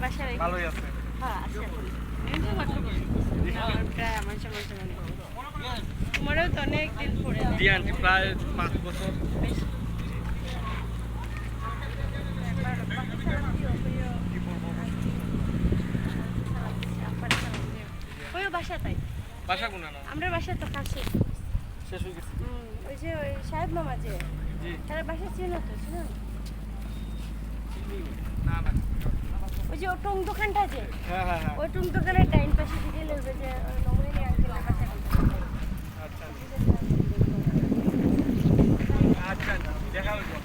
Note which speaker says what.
Speaker 1: বাসায়
Speaker 2: ভালোই আছে।
Speaker 1: হ্যাঁ আছে প্রায় আমার সময় তোমারও তো অনেক দিন পরে
Speaker 2: জি আন্টি প্রায় 5 বছর।
Speaker 1: ওই বাসা তাই
Speaker 2: বাসা কোনা না?
Speaker 1: আমরা বাসা তো কাছে
Speaker 2: শেষ হয়ে গেছে।
Speaker 1: ওই যে ওই সাহেব মামা যে
Speaker 2: জি
Speaker 1: তার বাসা ছিল তো ছিল
Speaker 2: না না।
Speaker 1: ওই যে টং দোকানটা যে
Speaker 2: হ্যাঁ হ্যাঁ হ্যাঁ।
Speaker 1: ওই টং দোকানের ডাইন পাশে দিকে লইবে যে নমরিনী আঙ্কেলের বাসা
Speaker 2: আচ্ছা আচ্ছা দেখা হইলো।